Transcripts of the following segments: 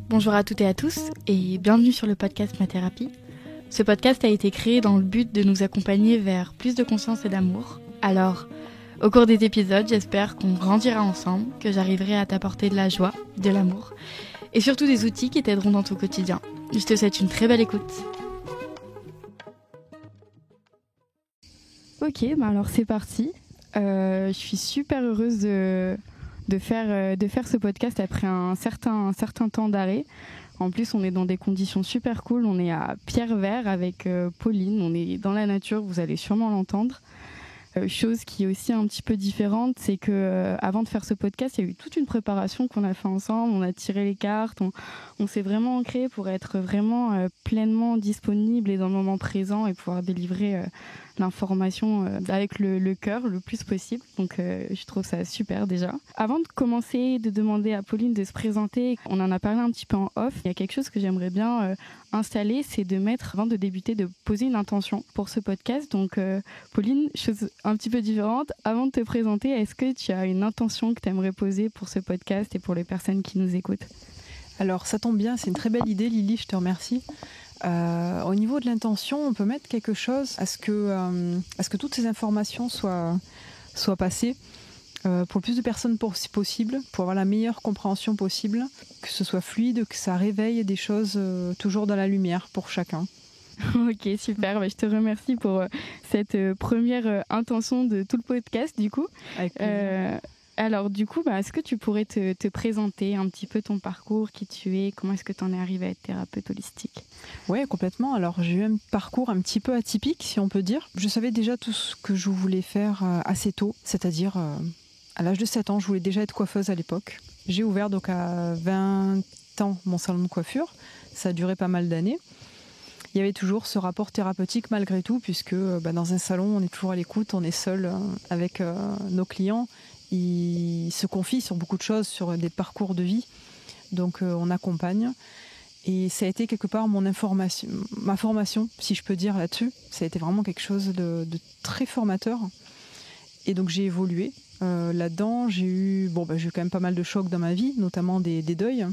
Bonjour à toutes et à tous et bienvenue sur le podcast Ma Thérapie. Ce podcast a été créé dans le but de nous accompagner vers plus de conscience et d'amour. Alors, au cours des épisodes, j'espère qu'on grandira ensemble, que j'arriverai à t'apporter de la joie, de l'amour et surtout des outils qui t'aideront dans ton quotidien. Je te souhaite une très belle écoute. Ok, alors c'est parti. Je suis super heureuse de faire ce podcast après un certain temps d'arrêt. En plus, on est dans des conditions super cool. On est à Pierrevert avec Pauline. On est dans la nature, vous allez sûrement l'entendre. Chose qui est aussi un petit peu différente, c'est que avant de faire ce podcast, il y a eu toute une préparation qu'on a fait ensemble. On a tiré les cartes, on s'est vraiment ancré pour être vraiment pleinement disponible et dans le moment présent et pouvoir délivrer l'information avec le cœur le plus possible. Donc je trouve ça super déjà. Avant de commencer, de demander à Pauline de se présenter, on en a parlé un petit peu en off. Il y a quelque chose que j'aimerais bien installer, c'est de mettre, avant de débuter, de poser une intention pour ce podcast. Donc Pauline, chose un petit peu différente, avant de te présenter, est-ce que tu as une intention que tu aimerais poser pour ce podcast et pour les personnes qui nous écoutent ? Alors ça tombe bien, c'est une très belle idée Lily, je te remercie. Au niveau de l'intention, on peut mettre quelque chose à ce que toutes ces informations soient passées pour le plus de personnes possible, pour avoir la meilleure compréhension possible, que ce soit fluide, que ça réveille des choses toujours dans la lumière pour chacun. Ok, super. Je te remercie pour cette première intention de tout le podcast, du coup. Avec plaisir. Alors, du coup, est-ce que tu pourrais te présenter un petit peu ton parcours, qui tu es, comment est-ce que tu en es arrivée à être thérapeute holistique ? Oui, complètement. Alors, j'ai eu un parcours un petit peu atypique, si on peut dire. Je savais déjà tout ce que je voulais faire assez tôt, c'est-à-dire à l'âge de 7 ans, je voulais déjà être coiffeuse à l'époque. J'ai ouvert donc à 20 ans mon salon de coiffure. Ça a duré pas mal d'années. Il y avait toujours ce rapport thérapeutique malgré tout, puisque dans un salon, on est toujours à l'écoute, on est seul avec nos clients. Ils se confient sur beaucoup de choses, sur des parcours de vie. Donc on accompagne. Et ça a été quelque part ma formation, si je peux dire là-dessus. Ça a été vraiment quelque chose de très formateur. Et donc j'ai évolué. Là-dedans, j'ai eu quand même pas mal de chocs dans ma vie, notamment des deuils.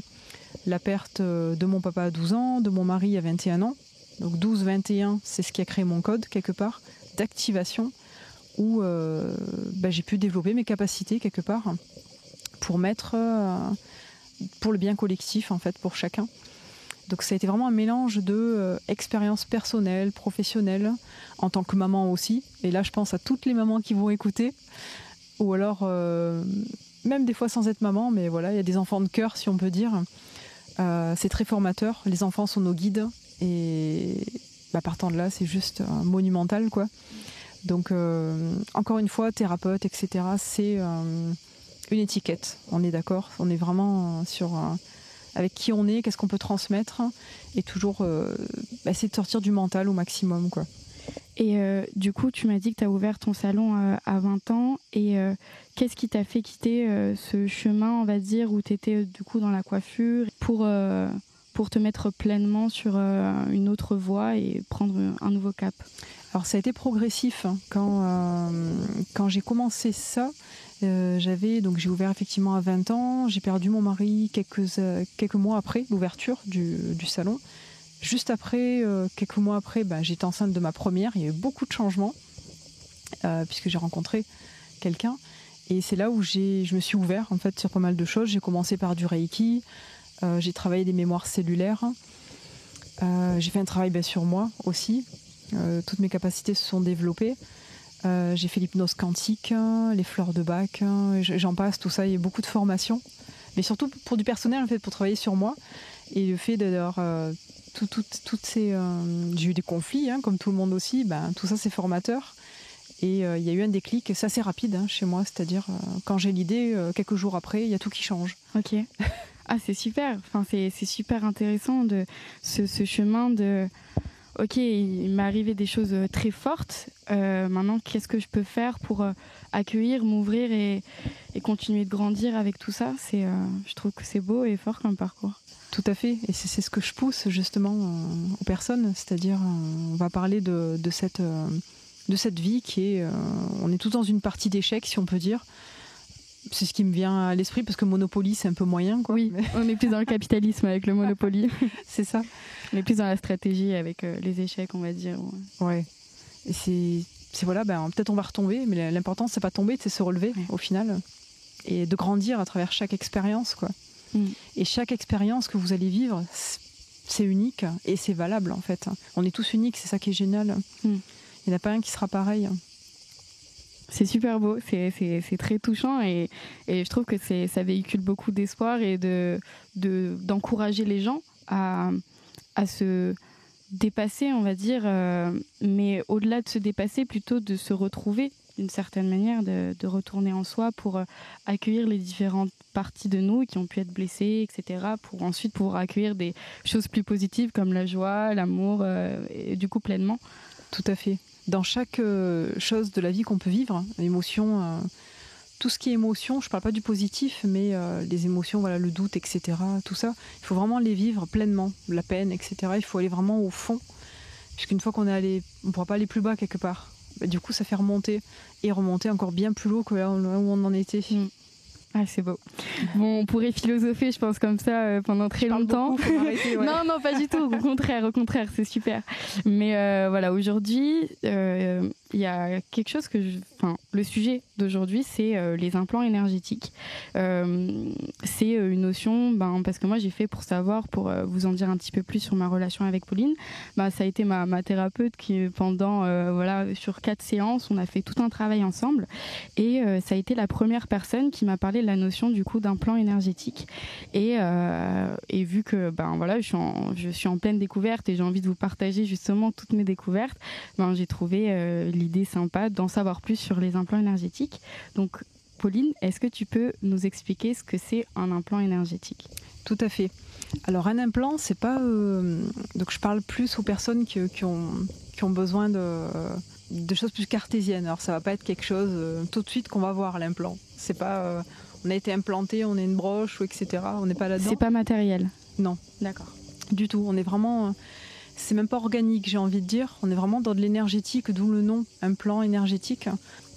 La perte de mon papa à 12 ans, de mon mari à 21 ans. Donc 12-21, c'est ce qui a créé mon code, quelque part, d'activation, où j'ai pu développer mes capacités, quelque part, pour mettre pour le bien collectif, en fait, pour chacun. Donc ça a été vraiment un mélange de expérience personnelle, professionnelle, en tant que maman aussi. Et là, je pense à toutes les mamans qui vont écouter, ou alors même des fois sans être maman, mais voilà, il y a des enfants de cœur, si on peut dire. C'est très formateur. Les enfants sont nos guides. Et partant de là, c'est juste monumental, quoi. Donc, encore une fois, thérapeute, etc., c'est une étiquette. On est d'accord. On est vraiment sur avec qui on est, qu'est-ce qu'on peut transmettre, et toujours essayer de sortir du mental au maximum, quoi. Et du coup, tu m'as dit que tu as ouvert ton salon à 20 ans. Et qu'est-ce qui t'a fait quitter ce chemin, on va dire, où tu étais du coup dans la coiffure pour te mettre pleinement sur une autre voie et prendre un nouveau cap ? Alors ça a été progressif. Quand j'ai commencé ça, j'ai ouvert effectivement à 20 ans. J'ai perdu mon mari quelques mois après l'ouverture du salon. Juste après, quelques mois après, j'étais enceinte de ma première. Il y a eu beaucoup de changements puisque j'ai rencontré quelqu'un. Et c'est là où je me suis ouvert en fait sur pas mal de choses. J'ai commencé par du Reiki. J'ai travaillé des mémoires cellulaires. J'ai fait un travail sur moi aussi. Toutes mes capacités se sont développées. J'ai fait l'hypnose quantique, les fleurs de Bach, j'en passe, tout ça. Il y a beaucoup de formations. Mais surtout pour du personnel, en fait, pour travailler sur moi. Et le fait d'avoir toutes ces... j'ai eu des conflits, comme tout le monde aussi. Tout ça, c'est formateur. Et il y a eu un déclic, c'est assez rapide chez moi. C'est-à-dire, quand j'ai l'idée, quelques jours après, il y a tout qui change. Ok. Ah, c'est super. Enfin, c'est super intéressant de ce chemin de... Ok, il m'est arrivé des choses très fortes. Maintenant, qu'est-ce que je peux faire pour accueillir, m'ouvrir et continuer de grandir avec tout ça ? Je trouve que c'est beau et fort comme parcours. Tout à fait. Et c'est ce que je pousse justement aux personnes. C'est-à-dire, on va parler de cette vie qui est... on est tous dans une partie d'échec, si on peut dire. C'est ce qui me vient à l'esprit parce que Monopoly c'est un peu moyen, quoi. Oui, on est plus dans le capitalisme avec le Monopoly. C'est ça. On est plus dans la stratégie avec les échecs, on va dire. Ouais. Et c'est voilà, peut-être on va retomber, mais l'important c'est pas tomber, c'est se relever au final et de grandir à travers chaque expérience, quoi. Et chaque expérience que vous allez vivre, c'est unique et c'est valable en fait. On est tous uniques, c'est ça qui est génial. Il n'y en a pas un qui sera pareil. C'est super beau, c'est très touchant et je trouve que ça véhicule beaucoup d'espoir et d'encourager les gens à se dépasser, on va dire, mais au-delà de se dépasser, plutôt de se retrouver d'une certaine manière, de retourner en soi pour accueillir les différentes parties de nous qui ont pu être blessées, etc., pour ensuite pouvoir accueillir des choses plus positives comme la joie, l'amour, et du coup pleinement. Tout à fait. Dans chaque chose de la vie qu'on peut vivre, l'émotion, tout ce qui est émotion, je ne parle pas du positif, mais les émotions, voilà, le doute, etc., tout ça, il faut vraiment les vivre pleinement, la peine, etc., il faut aller vraiment au fond, puisqu'une fois qu'on est allé, on ne pourra pas aller plus bas quelque part. Du coup, ça fait remonter, et remonter encore bien plus haut que là où on en était. Ah, c'est beau. Bon, on pourrait philosopher, je pense, comme ça pendant très longtemps. Beaucoup, faut m'arrêter, ouais. Non, pas du tout. Au contraire, c'est super. Mais voilà, aujourd'hui, il y a quelque chose le sujet d'aujourd'hui, c'est les implants énergétiques. C'est une notion, parce que moi, j'ai fait pour vous en dire un petit peu plus sur ma relation avec Pauline. Ça a été ma thérapeute qui, pendant, sur 4 séances, on a fait tout un travail ensemble. Et ça a été la première personne qui m'a parlé de la notion du coup d'implant énergétique. Et vu que je suis en pleine découverte et j'ai envie de vous partager justement toutes mes découvertes, j'ai trouvé l'idée sympa d'en savoir plus sur les implants énergétiques. Donc Pauline, est-ce que tu peux nous expliquer ce que c'est un implant énergétique ? Tout à fait. Alors un implant, c'est pas donc je parle plus aux personnes qui ont besoin de choses plus cartésiennes. Alors ça va pas être quelque chose tout de suite qu'on va voir l'implant. C'est pas on a été implanté, on est une broche ou etc. On n'est pas là-dedans. C'est pas matériel. Non. D'accord. Du tout. On est vraiment c'est même pas organique, j'ai envie de dire. On est vraiment dans de l'énergétique, d'où le nom implant énergétique.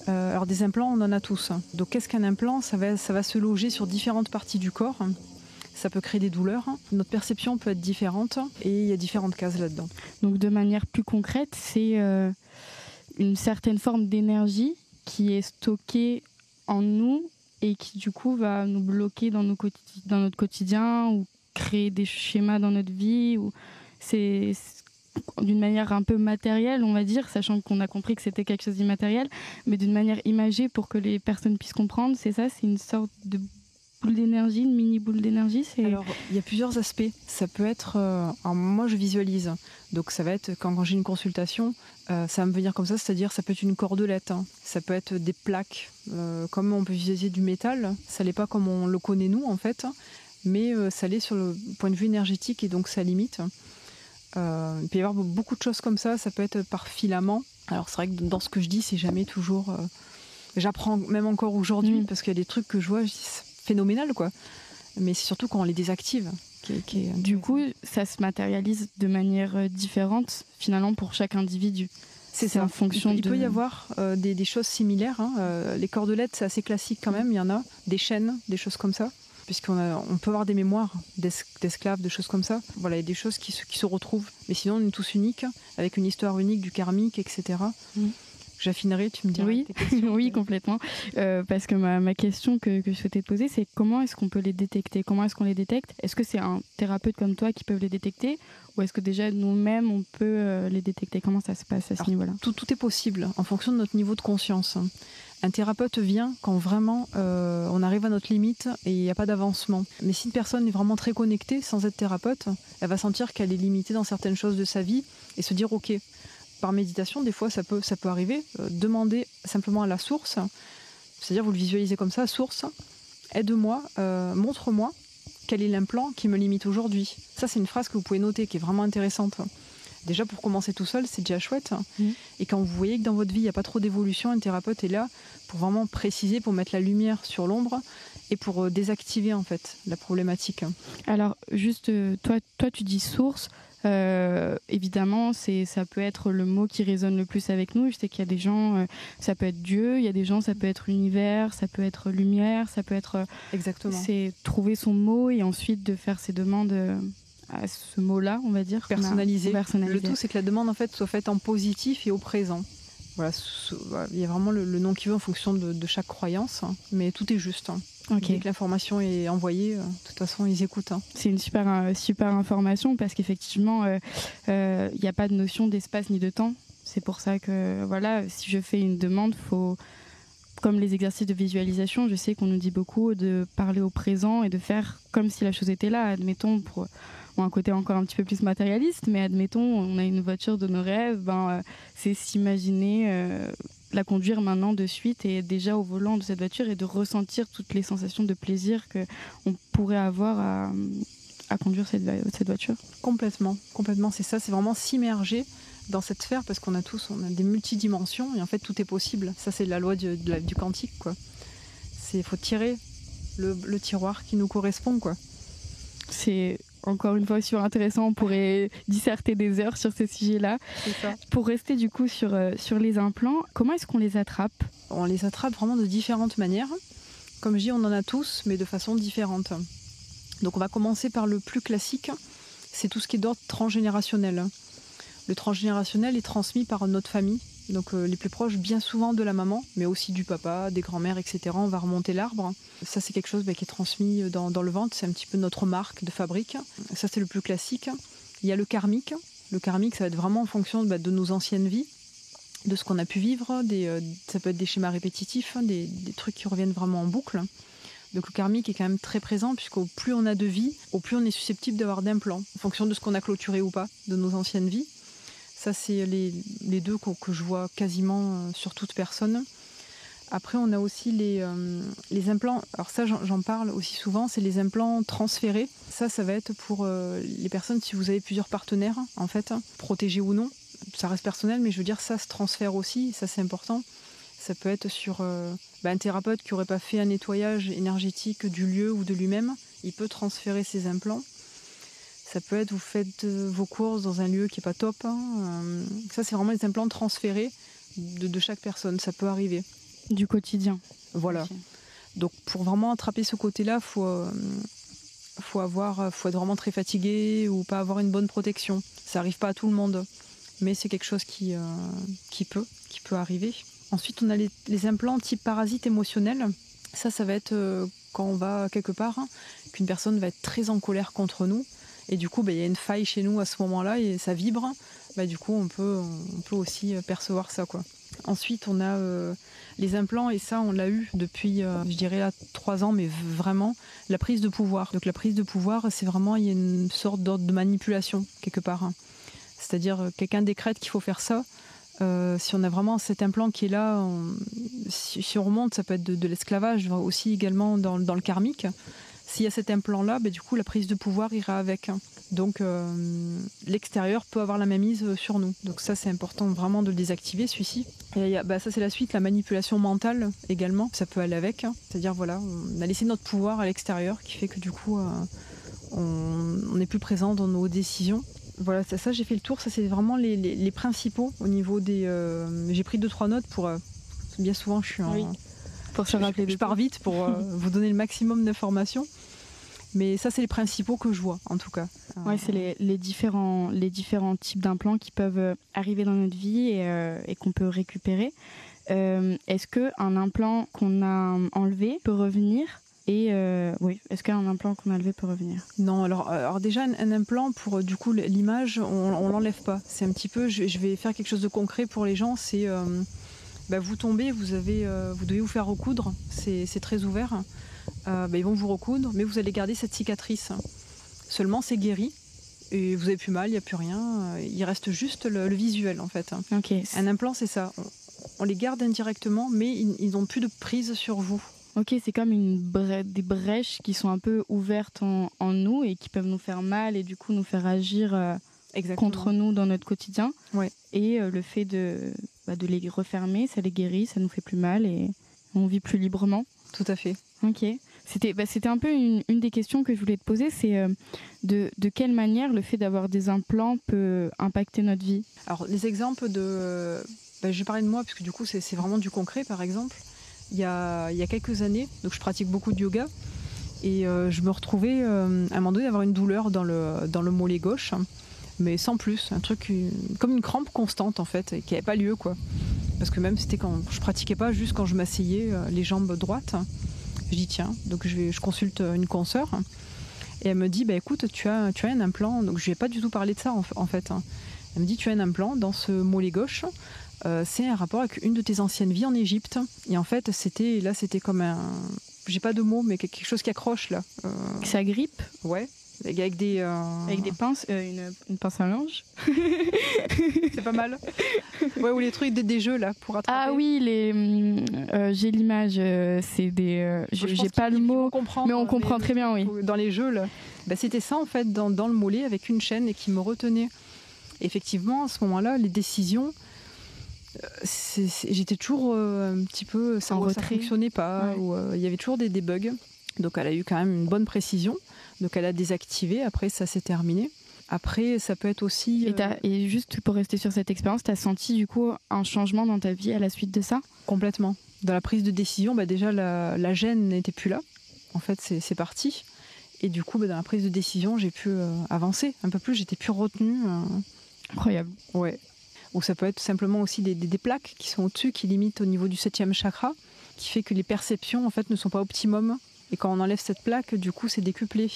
Alors des implants, on en a tous. Donc qu'est-ce qu'un implant ? Ça va se loger sur différentes parties du corps. Ça peut créer des douleurs. Notre perception peut être différente et il y a différentes cases là-dedans. Donc de manière plus concrète, c'est une certaine forme d'énergie qui est stockée en nous et qui du coup va nous bloquer dans notre quotidien ou créer des schémas dans notre vie. Ou c'est d'une manière un peu matérielle, on va dire, sachant qu'on a compris que c'était quelque chose d'immatériel, mais d'une manière imagée pour que les personnes puissent comprendre. C'est ça, c'est une sorte de boule d'énergie, une mini boule d'énergie. Alors, il y a plusieurs aspects. Ça peut être... alors moi, je visualise. Donc, ça va être, quand j'ai une consultation, ça va me venir comme ça, c'est-à-dire ça peut être une cordelette, ça peut être des plaques, comme on peut visualiser du métal. Ça l'est pas comme on le connaît nous, en fait, mais ça l'est sur le point de vue énergétique et donc ça limite. Il peut y avoir beaucoup de choses comme ça. Ça peut être par filament. Alors, c'est vrai que dans ce que je dis, c'est jamais toujours... j'apprends même encore aujourd'hui, parce qu'il y a des trucs que je vois, je dis, c'est phénoménal, quoi. Mais c'est surtout quand on les désactive. Du coup, ça se matérialise de manière différente, finalement, pour chaque individu. C'est ça. En fonction il peut y avoir des choses similaires. Les cordelettes, c'est assez classique quand même. Il y en a des chaînes, des choses comme ça. Puisqu'on peut avoir des mémoires d'esclaves, de choses comme ça. Voilà, il y a des choses qui se retrouvent. Mais sinon, on est tous uniques, avec une histoire unique du karmique, etc. J'affinerai, tu me diras. Oui, tes questions. oui, complètement. Parce que ma question que je souhaitais te poser, c'est comment est-ce qu'on peut les détecter ? Comment est-ce qu'on les détecte ? Est-ce que c'est un thérapeute comme toi qui peut les détecter ? Ou est-ce que déjà nous-mêmes, on peut les détecter ? Comment ça se passe à ce niveau-là ? Tout est possible, en fonction de notre niveau de conscience. Un thérapeute vient quand vraiment on arrive à notre limite et il n'y a pas d'avancement. Mais si une personne est vraiment très connectée, sans être thérapeute, elle va sentir qu'elle est limitée dans certaines choses de sa vie et se dire « Ok ». Par méditation, des fois, ça peut arriver. Demandez simplement à la source, c'est-à-dire vous le visualisez comme ça, source, aide-moi, montre-moi quel est l'implant qui me limite aujourd'hui. Ça, c'est une phrase que vous pouvez noter, qui est vraiment intéressante. Déjà, pour commencer tout seul, c'est déjà chouette. Et quand vous voyez que dans votre vie, il n'y a pas trop d'évolution, un thérapeute est là pour vraiment préciser, pour mettre la lumière sur l'ombre et pour désactiver en fait la problématique. Alors, juste, toi, tu dis source. Évidemment, ça peut être le mot qui résonne le plus avec nous. Je sais qu'il y a des gens, ça peut être Dieu, il y a des gens, ça peut être univers, ça peut être lumière, ça peut être... Exactement. C'est trouver son mot et ensuite de faire ses demandes à ce mot-là, on va dire. Personnalisé. Le tout, c'est que la demande en fait soit faite en positif et au présent. Voilà, il y a vraiment le nom qui veut en fonction de chaque croyance, hein, mais tout est juste. Hein. Okay. Dès que l'information est envoyée, de toute façon, ils écoutent. Hein. C'est une super information parce qu'effectivement, il n'y a pas de notion d'espace ni de temps. C'est pour ça que, voilà, si je fais une demande, faut, comme les exercices de visualisation, je sais qu'on nous dit beaucoup de parler au présent et de faire comme si la chose était là. Admettons, pour un côté encore un petit peu plus matérialiste, mais admettons, on a une voiture de nos rêves, c'est s'imaginer la conduire maintenant de suite et être déjà au volant de cette voiture et de ressentir toutes les sensations de plaisir qu'on pourrait avoir à conduire cette voiture. Complètement, c'est ça, c'est vraiment s'immerger dans cette sphère parce qu'on a des multidimensions et en fait tout est possible. Ça c'est la loi du quantique, quoi. Il faut tirer le tiroir qui nous correspond, quoi. C'est encore une fois super intéressant, on pourrait disserter des heures sur ce sujet-là. C'est ça. Pour rester du coup sur les implants, comment est-ce qu'on les attrape ? On les attrape vraiment de différentes manières. Comme je dis, on en a tous, mais de façon différente. Donc on va commencer par le plus classique, c'est tout ce qui est d'ordre transgénérationnel. Le transgénérationnel est transmis par notre famille, donc les plus proches bien souvent de la maman, mais aussi du papa, des grands-mères, etc. On va remonter l'arbre. Ça c'est quelque chose qui est transmis dans le ventre, c'est un petit peu notre marque de fabrique. Ça c'est le plus classique. Il y a le karmique. Le karmique, ça va être vraiment en fonction de nos anciennes vies, de ce qu'on a pu vivre. Ça peut être des schémas répétitifs, des trucs qui reviennent vraiment en boucle. Donc le karmique est quand même très présent, puisqu'au plus on a de vie, au plus on est susceptible d'avoir d'implants, en fonction de ce qu'on a clôturé ou pas, de nos anciennes vies. Ça, c'est les deux que je vois quasiment sur toute personne. Après, on a aussi les implants. Alors ça, j'en parle aussi souvent, c'est les implants transférés. Ça va être pour les personnes, si vous avez plusieurs partenaires, en fait, protégés ou non. Ça reste personnel, mais je veux dire, ça se transfère aussi, ça c'est important. Ça peut être sur un thérapeute qui n'aurait pas fait un nettoyage énergétique du lieu ou de lui-même. Il peut transférer ses implants. Ça peut être, vous faites vos courses dans un lieu qui n'est pas top. Ça, c'est vraiment les implants transférés de chaque personne. Ça peut arriver. Du quotidien. Voilà. Okay. Donc, pour vraiment attraper ce côté-là, faut être vraiment très fatigué ou pas avoir une bonne protection. Ça n'arrive pas à tout le monde. Mais c'est quelque chose qui peut arriver. Ensuite, on a les implants type parasite émotionnel. Ça va être quand on va quelque part, qu'une personne va être très en colère contre nous. Et du coup, il y a une faille chez nous à ce moment-là et ça vibre. Du coup, on peut aussi percevoir ça, quoi. Ensuite, on a les implants, et ça, on l'a eu depuis, je dirais là, 3 ans, mais vraiment, la prise de pouvoir. Donc la prise de pouvoir, c'est vraiment, il y a une sorte d'ordre de manipulation, quelque part. C'est-à-dire, quelqu'un décrète qu'il faut faire ça. Si on a vraiment cet implant qui est là, si on remonte, ça peut être de l'esclavage, aussi également dans le karmique. S'il y a cet implant-là, du coup, la prise de pouvoir ira avec. Donc, l'extérieur peut avoir la mainmise sur nous. Donc ça, c'est important vraiment de le désactiver, celui-ci. Et ça, c'est la suite, la manipulation mentale également. Ça peut aller avec. C'est-à-dire, voilà, on a laissé notre pouvoir à l'extérieur, qui fait que du coup, on n'est plus présent dans nos décisions. Voilà, ça j'ai fait le tour. Ça, c'est vraiment les principaux au niveau des... j'ai pris 2-3 notes pour... bien souvent, je suis en... Oui. Pour se rappeler, je pars vite pour vous donner le maximum d'informations. Mais ça, c'est les principaux que je vois, en tout cas. Oui, c'est les différents types d'implants qui peuvent arriver dans notre vie et qu'on peut récupérer. Est-ce qu'un implant qu'on a enlevé peut revenir ? Est-ce qu'un implant qu'on a enlevé peut revenir ? Non, alors déjà, un implant, pour du coup l'image, on l'enlève pas. C'est un petit peu, je vais faire quelque chose de concret pour les gens, c'est... vous tombez, vous devez vous faire recoudre, c'est très ouvert. Ils vont vous recoudre, mais vous allez garder cette cicatrice. Seulement, c'est guéri, et vous n'avez plus mal, il n'y a plus rien. Il reste juste le visuel, en fait. Okay. Un implant, c'est ça. On les garde indirectement, mais ils n'ont plus de prise sur vous. Ok, c'est comme des brèches qui sont un peu ouvertes en nous et qui peuvent nous faire mal et du coup nous faire agir contre nous dans notre quotidien. Ouais. Et le fait de les refermer, ça les guérit, ça nous fait plus mal et on vit plus librement. Tout à fait. Ok. C'était un peu une des questions que je voulais te poser, c'est de quelle manière le fait d'avoir des implants peut impacter notre vie. Alors les exemples je vais parler de moi parce que du coup c'est vraiment du concret. Par exemple, il y a quelques années, donc je pratique beaucoup de yoga et je me retrouvais à un moment donné d'avoir une douleur dans le mollet gauche, mais sans plus, un truc comme une crampe constante en fait, et qui n'avait pas lieu quoi. Parce que même c'était quand je pratiquais pas, juste quand je m'asseyais les jambes droites, je dis tiens, donc je consulte une consoeur et elle me dit écoute, tu as un implant, donc je lui ai pas du tout parlé de ça en fait. Elle me dit tu as un implant dans ce mollet gauche. C'est un rapport avec une de tes anciennes vies en Égypte. Et en fait, c'était comme un... J'ai pas de mots, mais quelque chose qui accroche, là. Ça grippe. Ouais. Avec des... Avec des pinces, une pince à linge. C'est pas mal. Ouais, ou les trucs des jeux, là, pour attraper. Ah oui, j'ai l'image. C'est des... j'ai pas le mot, mais on comprend très bien, oui. Dans les jeux, là. C'était ça, en fait, dans le mollet, avec une chaîne et qui me retenait. Et effectivement, à ce moment-là, les décisions... j'étais toujours un petit peu ça fonctionnait pas, ou il y avait toujours des bugs. Donc elle a eu quand même une bonne précision, donc elle a désactivé, après ça s'est terminé. Après ça peut être aussi et juste pour rester sur cette expérience, tu as senti du coup un changement dans ta vie à la suite de ça? Complètement. Dans la prise de décision, déjà la gêne n'était plus là, en fait c'est parti, et du coup dans la prise de décision j'ai pu avancer un peu plus, j'étais plus retenue. Incroyable. Ouais. Ou ça peut être tout simplement aussi des plaques qui sont au-dessus, qui limitent au niveau du 7e chakra, qui fait que les perceptions en fait ne sont pas optimum. Et quand on enlève cette plaque, du coup, c'est décuplé.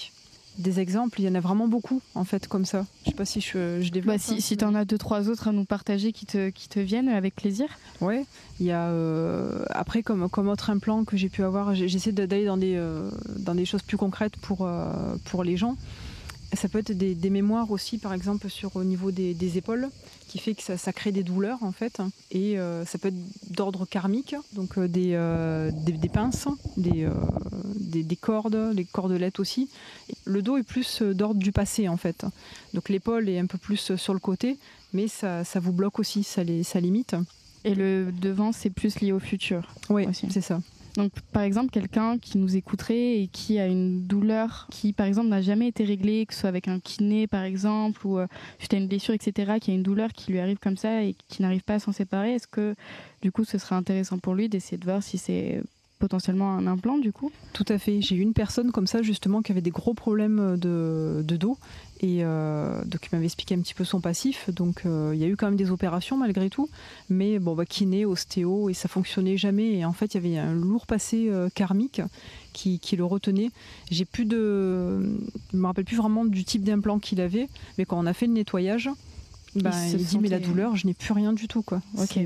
Des exemples, il y en a vraiment beaucoup en fait comme ça. Je sais pas si je développe. Si tu en as 2-3 autres à nous partager qui te viennent, avec plaisir. Ouais. Il y a après comme autre implant que j'ai pu avoir, j'essaie d'aller dans des choses plus concrètes pour les gens. Ça peut être des mémoires aussi, par exemple, au niveau des épaules, qui fait que ça crée des douleurs, en fait. Et ça peut être d'ordre karmique, donc des pinces, des cordes, des cordelettes aussi. Le dos est plus d'ordre du passé, en fait. Donc l'épaule est un peu plus sur le côté, mais ça vous bloque aussi, ça limite. Et le devant, c'est plus lié au futur. Oui, c'est ça. Donc, par exemple, quelqu'un qui nous écouterait et qui a une douleur qui, par exemple, n'a jamais été réglée, que ce soit avec un kiné, par exemple, ou suite à une blessure, etc., qui a une douleur qui lui arrive comme ça et qui n'arrive pas à s'en séparer, est-ce que, du coup, ce serait intéressant pour lui d'essayer de voir si c'est potentiellement un implant, du coup? Tout à fait. J'ai eu une personne comme ça, justement, qui avait des gros problèmes de dos. Et donc, il m'avait expliqué un petit peu son passif. Donc, il y a eu quand même des opérations, malgré tout. Mais kiné, ostéo, et ça fonctionnait jamais. Et en fait, il y avait un lourd passé karmique qui le retenait. Je me rappelle plus vraiment du type d'implant qu'il avait. Mais quand on a fait le nettoyage, il dit, mais la douleur, je n'ai plus rien du tout, quoi. Ok.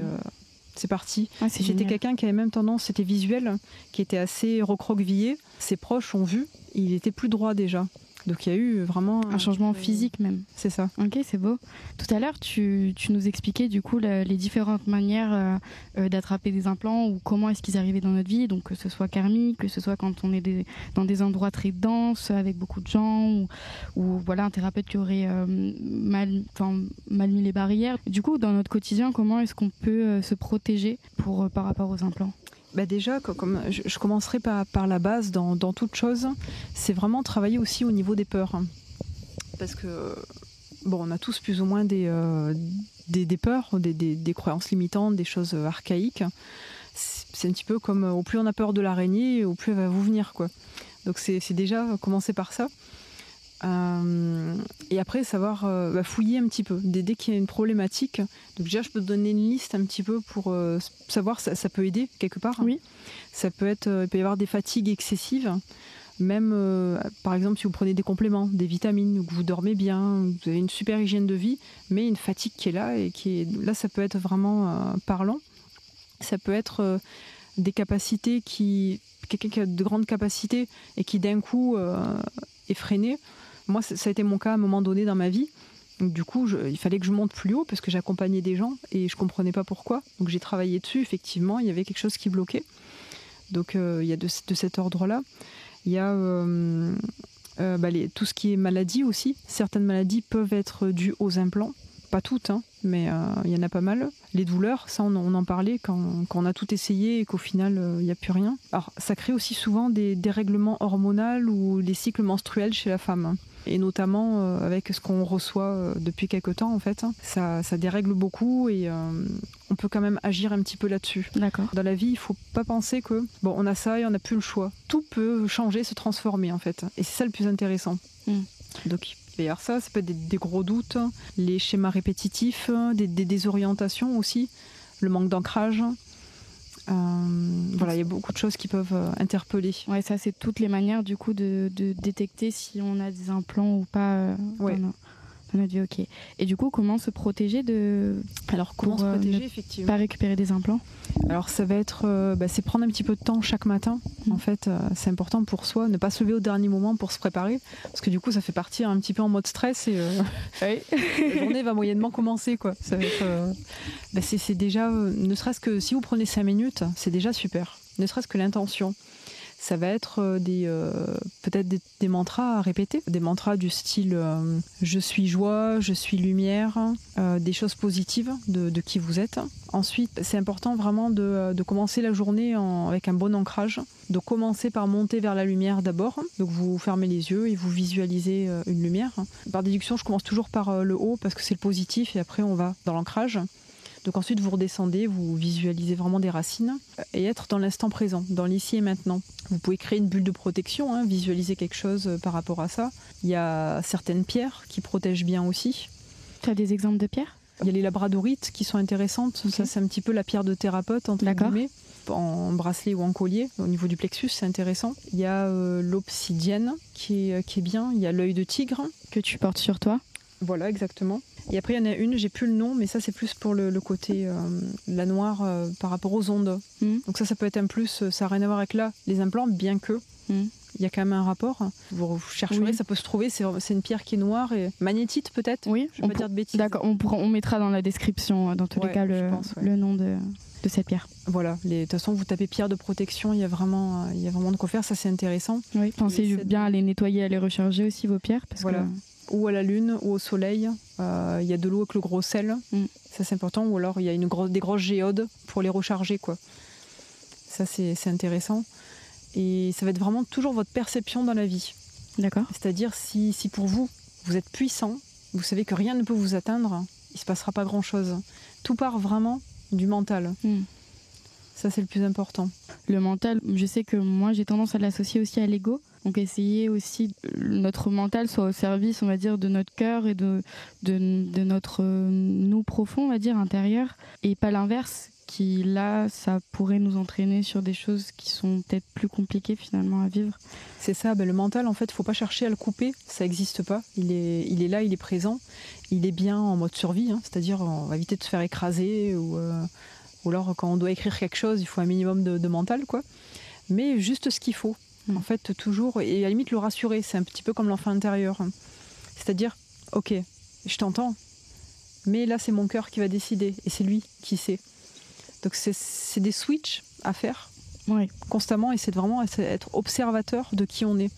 C'est parti. C'est J'étais quelqu'un qui avait même tendance, c'était visuel, qui était assez recroquevillé. Ses proches ont vu, il était plus droit déjà. Donc il y a eu vraiment un changement physique même. C'est ça. Ok, c'est beau. Tout à l'heure, tu nous expliquais du coup les différentes manières d'attraper des implants ou comment est-ce qu'ils arrivaient dans notre vie, donc que ce soit karmique, que ce soit quand on est dans des endroits très denses avec beaucoup de gens ou voilà un thérapeute qui aurait mal mis les barrières. Du coup, dans notre quotidien, comment est-ce qu'on peut se protéger par rapport aux implants? Déjà, comme je commencerai par la base dans toute chose, c'est vraiment travailler aussi au niveau des peurs. Parce que, on a tous plus ou moins des peurs, des croyances limitantes, des choses archaïques. C'est un petit peu comme au plus on a peur de l'araignée, au plus elle va vous venir, quoi. Donc c'est déjà commencer par ça. Et après savoir fouiller un petit peu dès qu'il y a une problématique. Donc déjà je peux te donner une liste un petit peu pour savoir, ça peut aider quelque part. Oui. Ça peut être, il peut y avoir des fatigues excessives, même par exemple si vous prenez des compléments, des vitamines, ou que vous dormez bien, vous avez une super hygiène de vie, mais une fatigue qui est là et là ça peut être vraiment parlant. Ça peut être des capacités quelqu'un qui a de grandes capacités et qui d'un coup est freiné. Moi, ça a été mon cas à un moment donné dans ma vie. Donc, du coup, il fallait que je monte plus haut parce que j'accompagnais des gens et je ne comprenais pas pourquoi. Donc, j'ai travaillé dessus. Effectivement, il y avait quelque chose qui bloquait. Donc, il y a de cet ordre-là. Il y a tout ce qui est maladie aussi. Certaines maladies peuvent être dues aux implants. pas toutes, hein, mais il y en a pas mal. Les douleurs, ça on en parlait quand on a tout essayé et qu'au final il n'y a plus rien. Alors ça crée aussi souvent des dérèglements hormonaux ou des cycles menstruels chez la femme, hein. Et notamment avec ce qu'on reçoit depuis quelque temps en fait, hein. Ça dérègle beaucoup et on peut quand même agir un petit peu là-dessus. D'accord. Dans la vie, il ne faut pas penser que bon, on a ça et on n'a plus le choix. Tout peut changer, se transformer en fait, et c'est ça le plus intéressant. Donc il peut y avoir ça peut être des gros doutes, les schémas répétitifs, des désorientations aussi, le manque d'ancrage. Voilà, il y a beaucoup de choses qui peuvent interpeller. Ouais, ça c'est toutes les manières du coup de détecter si on a des implants ou pas dans notre vie. Ok. Et du coup, comment se protéger Alors comment se protéger effectivement, pas récupérer des implants? Alors ça va être, c'est prendre un petit peu de temps chaque matin. En fait, c'est important pour soi, ne pas se lever au dernier moment pour se préparer, parce que du coup ça fait partir un petit peu en mode stress et la journée va moyennement commencer quoi. Ça va être, c'est déjà, ne serait-ce que si vous prenez 5 minutes, c'est déjà super. Ne serait-ce que l'intention. Ça va être peut-être des mantras à répéter, des mantras du style je suis joie, je suis lumière, des choses positives de qui vous êtes. Ensuite, c'est important vraiment de commencer la journée avec un bon ancrage, de commencer par monter vers la lumière d'abord. Donc vous fermez les yeux et vous visualisez une lumière. Par déduction, je commence toujours par le haut parce que c'est le positif et après on va dans l'ancrage. Donc ensuite vous redescendez, vous visualisez vraiment des racines et être dans l'instant présent, dans l'ici et maintenant. Vous pouvez créer une bulle de protection, hein, visualiser quelque chose par rapport à ça. Il y a certaines pierres qui protègent bien aussi. Tu as des exemples de pierres? Il y a les labradorites qui sont intéressantes. Okay. Ça c'est un petit peu la pierre de thérapeute entre guillemets, en bracelet ou en collier. Au niveau du plexus c'est intéressant. Il y a l'obsidienne qui est bien. Il y a l'œil de tigre. Que tu portes sur toi. Voilà, exactement. Et après, il y en a une, j'ai plus le nom, mais ça, c'est plus pour le côté la noire par rapport aux ondes. Donc ça peut être un plus, ça n'a rien à voir avec les implants, bien que il y a quand même un rapport. Vous chercherez, ça peut se trouver, c'est une pierre qui est noire, et magnétite peut-être. Oui, je ne vais pas dire de bêtises. D'accord, on mettra dans la description, dans tous les cas, le nom de cette pierre. Voilà, de toute façon, vous tapez pierre de protection, il y a vraiment de quoi faire, ça c'est intéressant. Oui, pensez bien à les nettoyer, à les recharger aussi, vos pierres, parce que... Ou à la lune, ou au soleil. Il y a de l'eau avec le gros sel. Ça, c'est important. Ou alors, il y a des grosses géodes pour les recharger, quoi. Ça, c'est intéressant. Et ça va être vraiment toujours votre perception dans la vie. D'accord. C'est-à-dire, si pour vous, vous êtes puissant, vous savez que rien ne peut vous atteindre, il ne se passera pas grand-chose. Tout part vraiment du mental. Ça, c'est le plus important. Le mental, je sais que moi, j'ai tendance à l'associer aussi à l'ego. Donc essayer aussi notre mental soit au service, on va dire, de notre cœur et de notre nous profond, on va dire, intérieur, et pas l'inverse, qui là, ça pourrait nous entraîner sur des choses qui sont peut-être plus compliquées finalement à vivre. C'est ça, le mental, en fait, faut pas chercher à le couper, ça n'existe pas. Il est là, il est présent, il est bien en mode survie, hein, c'est-à-dire on va éviter de se faire écraser ou alors quand on doit écrire quelque chose, il faut un minimum de mental, quoi. Mais juste ce qu'il faut. En fait, toujours, et à la limite le rassurer, c'est un petit peu comme l'enfant intérieur. C'est-à-dire, ok, je t'entends, mais là c'est mon cœur qui va décider, et c'est lui qui sait. Donc c'est des switches à faire constamment, et c'est vraiment être observateur de qui on est.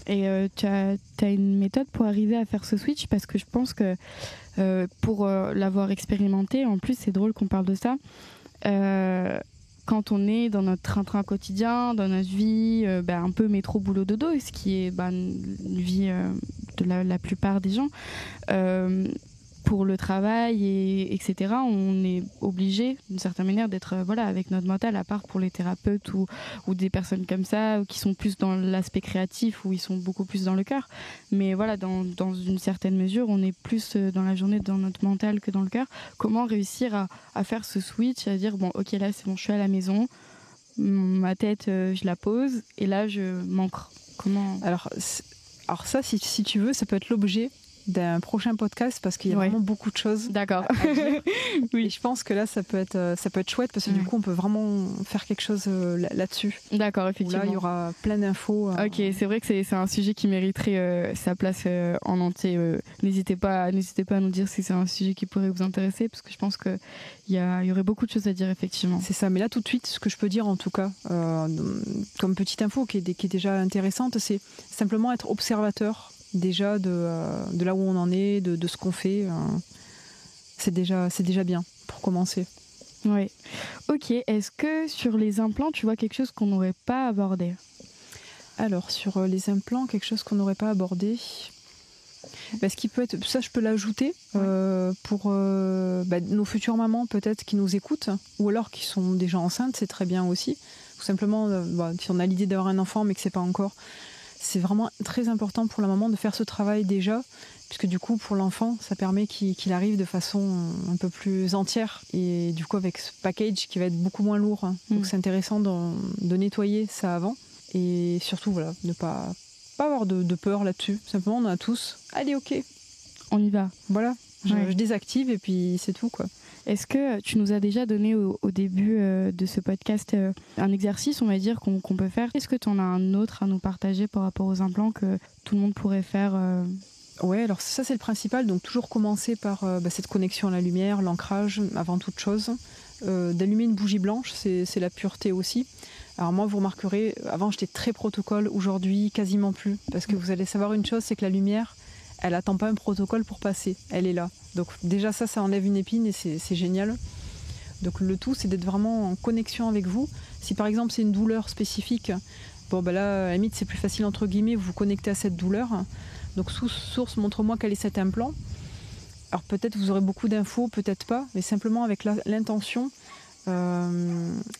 Et tu as une méthode pour arriver à faire ce switch, parce que je pense que pour l'avoir expérimenté, en plus c'est drôle qu'on parle de ça, quand on est dans notre train-train quotidien, dans notre vie un peu métro boulot dodo, ce qui est une vie de la plupart des gens, pour le travail etc., on est obligé d'une certaine manière d'être avec notre mental, à part pour les thérapeutes ou des personnes comme ça qui sont plus dans l'aspect créatif, où ils sont beaucoup plus dans le cœur, mais voilà, dans une certaine mesure on est plus dans la journée dans notre mental que dans le cœur. Comment réussir à faire ce switch, à dire bon ok, là c'est bon, je suis à la maison, ma tête je la pose et là je m'ancre. Comment... Alors ça, si tu veux, ça peut être l'objet d'un prochain podcast, parce qu'il y a vraiment beaucoup de choses. D'accord. À dire. Oui. Et je pense que là ça peut être chouette, parce que du coup on peut vraiment faire quelque chose là-dessus. D'accord, effectivement. Là il y aura plein d'infos. Ok, c'est vrai que c'est un sujet qui mériterait sa place en entier. N'hésitez pas à nous dire si c'est un sujet qui pourrait vous intéresser, parce que je pense qu'il y aurait beaucoup de choses à dire, effectivement. C'est ça, mais là tout de suite, ce que je peux dire en tout cas, comme petite info qui est déjà intéressante, c'est simplement être observateur déjà de là où on en est, de ce qu'on fait. c'est déjà bien pour commencer. Oui. Ok, est-ce que sur les implants, tu vois quelque chose qu'on n'aurait pas abordé ? Alors, sur les implants, quelque chose qu'on n'aurait pas abordé. Ce qui peut être, ça je peux l'ajouter pour nos futures mamans peut-être qui nous écoutent, ou alors qui sont déjà enceintes, c'est très bien aussi. Tout simplement, si on a l'idée d'avoir un enfant mais que c'est pas encore, c'est vraiment très important pour la maman de faire ce travail déjà, puisque du coup pour l'enfant ça permet qu'il arrive de façon un peu plus entière, et du coup avec ce package qui va être beaucoup moins lourd, donc c'est intéressant de nettoyer ça avant, et surtout voilà, ne pas avoir de peur là-dessus. Simplement on a tous, allez ok, on y va, voilà, je désactive et puis c'est tout quoi. Est-ce que tu nous as déjà donné au début de ce podcast un exercice, on va dire, qu'on peut faire ? Est-ce que tu en as un autre à nous partager par rapport aux implants que tout le monde pourrait faire Ouais, alors ça c'est le principal, donc toujours commencer par cette connexion à la lumière, l'ancrage avant toute chose. D'allumer une bougie blanche, c'est la pureté aussi. Alors moi vous remarquerez, avant j'étais très protocole, aujourd'hui quasiment plus, parce que vous allez savoir une chose, c'est que la lumière, elle attend pas un protocole pour passer, elle est là. Donc déjà ça enlève une épine et c'est génial. Donc le tout c'est d'être vraiment en connexion avec vous. Si par exemple c'est une douleur spécifique, là à la limite c'est plus facile entre guillemets, vous vous connectez à cette douleur. Donc sous source, montre-moi quel est cet implant. Alors peut-être vous aurez beaucoup d'infos, peut-être pas, mais simplement avec l'intention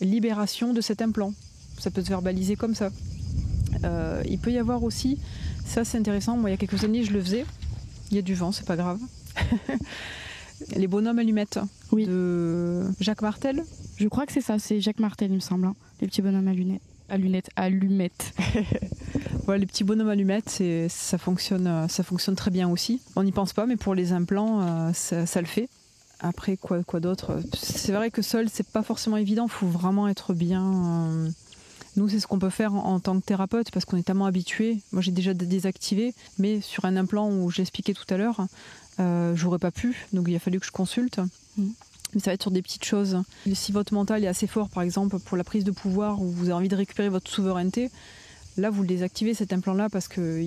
libération de cet implant. Ça peut se verbaliser comme ça. Il peut y avoir aussi, ça c'est intéressant, moi il y a quelques années je le faisais, il y a du vent, c'est pas grave. Les bonhommes allumettes de Jacques Martel. Je crois que c'est ça, c'est Jacques Martel il me semble, les petits bonhommes allumettes. Voilà, les petits bonhommes allumettes, ça fonctionne très bien aussi. On n'y pense pas, mais pour les implants, ça le fait. Après, quoi d'autre ? C'est vrai que seul, c'est pas forcément évident. Il faut vraiment être bien. Nous, c'est ce qu'on peut faire en tant que thérapeute, parce qu'on est tellement habitué. Moi, j'ai déjà désactivé, mais sur un implant où j'expliquais tout à l'heure, j'aurais pas pu. Donc, il a fallu que je consulte. Mais ça va être sur des petites choses. Si votre mental est assez fort, par exemple, pour la prise de pouvoir, où vous avez envie de récupérer votre souveraineté, là, vous le désactivez, cet implant-là, parce que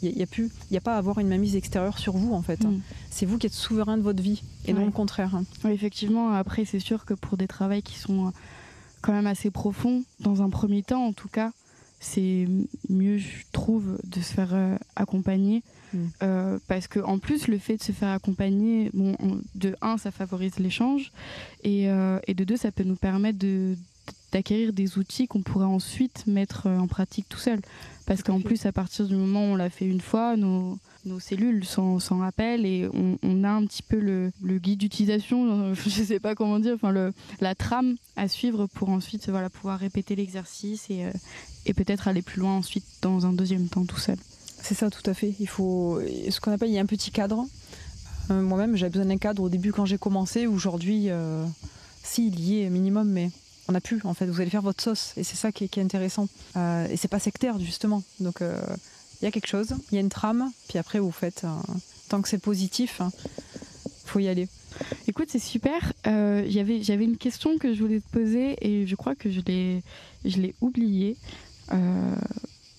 il n'y a pas à avoir une mainmise extérieure sur vous en fait. C'est vous qui êtes souverain de votre vie et non le contraire. Oui, effectivement, après c'est sûr que pour des travaux qui sont quand même assez profonds, dans un premier temps en tout cas, c'est mieux je trouve de se faire accompagner parce que en plus le fait de se faire accompagner, de un ça favorise l'échange et de deux ça peut nous permettre d'acquérir des outils qu'on pourrait ensuite mettre en pratique tout seul. Parce qu'en plus, à partir du moment où on l'a fait une fois, nos cellules s'en rappellent et on a un petit peu le guide d'utilisation, je ne sais pas comment dire, la trame à suivre pour ensuite pouvoir répéter l'exercice et peut-être aller plus loin ensuite dans un deuxième temps tout seul. C'est ça, tout à fait. Il faut ce qu'on appelle, il y a un petit cadre. Moi-même, j'avais besoin d'un cadre au début quand j'ai commencé. Aujourd'hui, il y est minimum, mais on n'a plus, en fait, vous allez faire votre sauce et c'est ça qui est intéressant. Et c'est pas sectaire justement. Donc il y a quelque chose, il y a une trame, puis après vous faites tant que c'est positif, faut y aller. Écoute, c'est super. J'avais une question que je voulais te poser et je crois que je l'ai oubliée.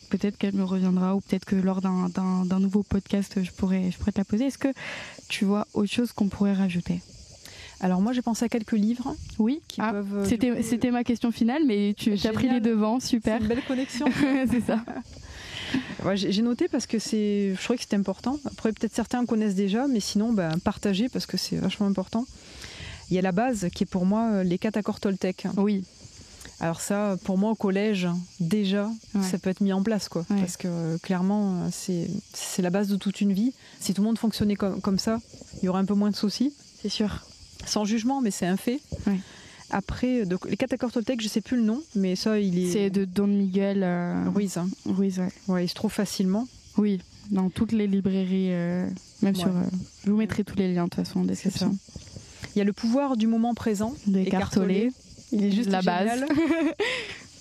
Peut-être qu'elle me reviendra ou peut-être que lors d'un nouveau podcast je pourrais te la poser. Est-ce que tu vois autre chose qu'on pourrait rajouter ? Alors moi j'ai pensé à quelques livres. Oui, c'était ma question finale, mais tu as pris les devants, super. C'est une belle connexion. C'est ça. Ouais, j'ai noté parce que je trouvais que c'était important. Après peut-être certains connaissent déjà, mais sinon partagez parce que c'est vachement important. Il y a la base qui est pour moi les 4 accords Toltec. Oui. Alors ça, pour moi au collège, déjà, ça peut être mis en place quoi. Ouais. Parce que clairement, c'est la base de toute une vie. Si tout le monde fonctionnait comme ça, il y aurait un peu moins de soucis. C'est sûr. Sans jugement, mais c'est un fait. Ouais. Après, donc, les 4 accords Toltec, je sais plus le nom, mais ça, il est... C'est de Don Miguel Ruiz. Ruiz, ouais. Ouais, il se trouve facilement. Oui, dans toutes les librairies, même sur... je vous mettrai tous les liens, de toute façon, en description. Il y a le pouvoir du moment présent. D'Eckhart Tolle. Il est juste la base.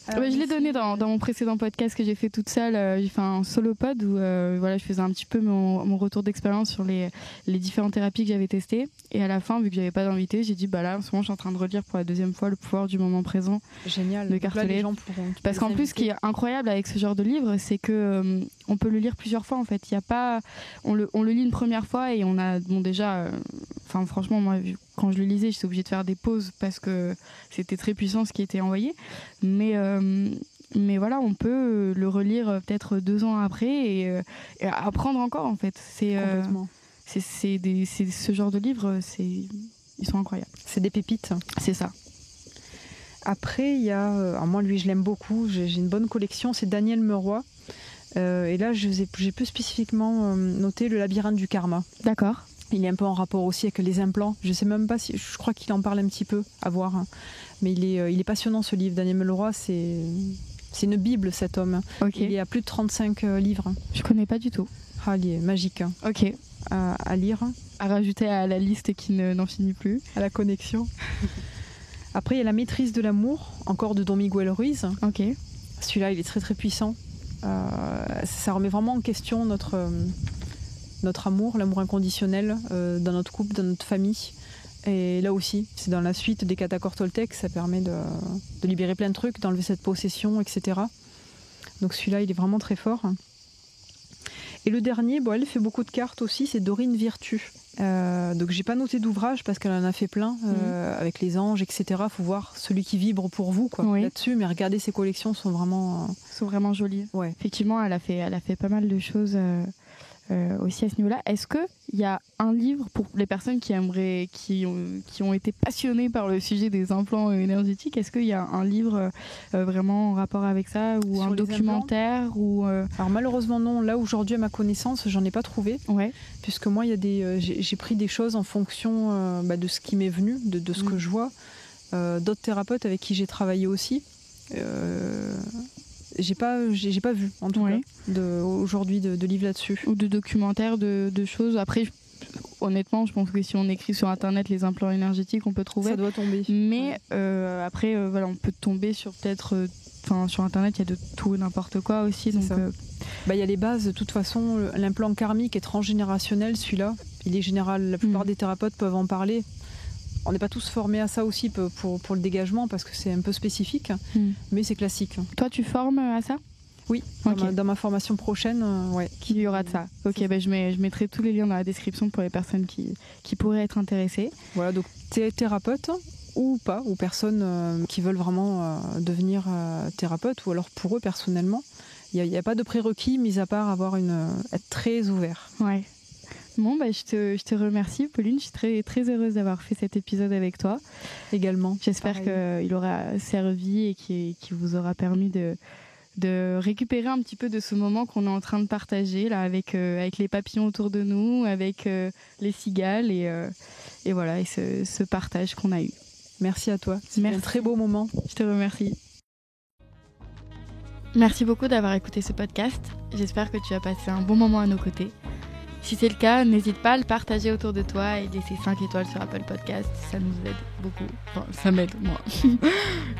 Je l'ai donné dans mon précédent podcast que j'ai fait toute seule. J'ai fait un solo pod où je faisais un petit peu mon retour d'expérience sur les différentes thérapies que j'avais testées. Et à la fin, vu que j'avais pas d'invité, j'ai dit là en ce moment je suis en train de relire pour la deuxième fois Le pouvoir du moment présent. Génial. De Eckhart Tolle. Parce qu'en plus, ce qui est incroyable avec ce genre de livre, c'est que on peut le lire plusieurs fois en fait. Il y a pas, on le lit une première fois et on a déjà Enfin, franchement, moi, quand je le lisais, j'étais obligée de faire des pauses parce que c'était très puissant ce qui était envoyé. Mais voilà, on peut le relire peut-être 2 ans après et apprendre encore, en fait. Complètement. C'est ce genre de livres, ils sont incroyables. C'est des pépites. C'est ça. Après, il y a... alors moi, lui, je l'aime beaucoup. J'ai une bonne collection. C'est Daniel Meroy. Et là, j'ai plus spécifiquement noté Le labyrinthe du karma. D'accord. Il est un peu en rapport aussi avec les implants. Je sais même pas si... Je crois qu'il en parle un petit peu, à voir. Hein. Mais il est passionnant, ce livre. Daniel Meroy, c'est une bible, cet homme. Okay. Il y a plus de 35 livres. Je connais pas du tout. Ah, il est magique. Ok. À lire. À rajouter à la liste qui n'en finit plus. À la connexion. Après, il y a La maîtrise de l'amour, encore de Don Miguel Ruiz. Ok. Celui-là, il est très très puissant. Ça remet vraiment en question notre amour, l'amour inconditionnel dans notre couple, dans notre famille. Et là aussi, c'est dans la suite des Catacores Toltec, ça permet de libérer plein de trucs, d'enlever cette possession, etc. Donc celui-là, il est vraiment très fort. Et le dernier, bon, elle fait beaucoup de cartes aussi, c'est Dorine Virtue. Donc j'ai pas noté d'ouvrage parce qu'elle en a fait plein avec les anges, etc. Faut voir celui qui vibre pour vous, quoi, oui. Là-dessus. Mais regardez, ses collections sont vraiment jolies. Ouais. Effectivement, elle a fait pas mal de choses aussi à ce niveau-là. Est-ce que il y a un livre pour les personnes qui ont été passionnées par le sujet des implants énergétiques? Est-ce qu'il y a un livre vraiment en rapport avec ça, ou un documentaire ou Alors malheureusement non. Là aujourd'hui, à ma connaissance, j'en ai pas trouvé. Ouais. Puisque moi, il y a j'ai pris des choses en fonction de ce qui m'est venu, de ce que je vois. D'autres thérapeutes avec qui j'ai travaillé aussi. J'ai pas vu, en tout cas, aujourd'hui de livres là-dessus. Ou de documentaires, de choses. Après, honnêtement, je pense que si on écrit sur Internet les implants énergétiques, on peut trouver. Ça doit tomber. Mais après, voilà, on peut tomber sur peut-être... sur Internet, il y a de tout et n'importe quoi aussi. Donc, y a les bases. De toute façon, l'implant karmique est transgénérationnel, celui-là. Il est général. La plupart des thérapeutes peuvent en parler. On n'est pas tous formés à ça aussi pour le dégagement parce que c'est un peu spécifique, mais c'est classique. Toi, tu formes à ça ? Oui, dans ma formation prochaine, Il y aura de ça. Ok, je mettrai tous les liens dans la description pour les personnes qui pourraient être intéressées. Voilà, donc thérapeute ou pas, ou personnes qui veulent vraiment devenir thérapeute, ou alors pour eux personnellement, il n'y a pas de prérequis, mis à part être très ouvert. Ouais. Bon, je te remercie, Pauline. Je suis très, très heureuse d'avoir fait cet épisode avec toi. Également. J'espère qu'il aura servi et qu'il vous aura permis de récupérer un petit peu de ce moment qu'on est en train de partager là, avec les papillons autour de nous, avec les cigales et voilà, et ce partage qu'on a eu. Merci à toi. C'était un très beau moment. Je te remercie. Merci beaucoup d'avoir écouté ce podcast. J'espère que tu as passé un bon moment à nos côtés. Si c'est le cas, n'hésite pas à le partager autour de toi et laisser 5 étoiles sur Apple Podcast. Ça nous aide beaucoup. Enfin, ça m'aide, moi.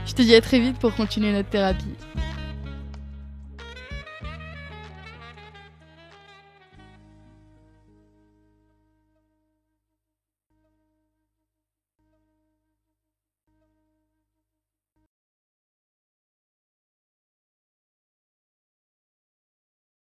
Je te dis à très vite pour continuer notre thérapie.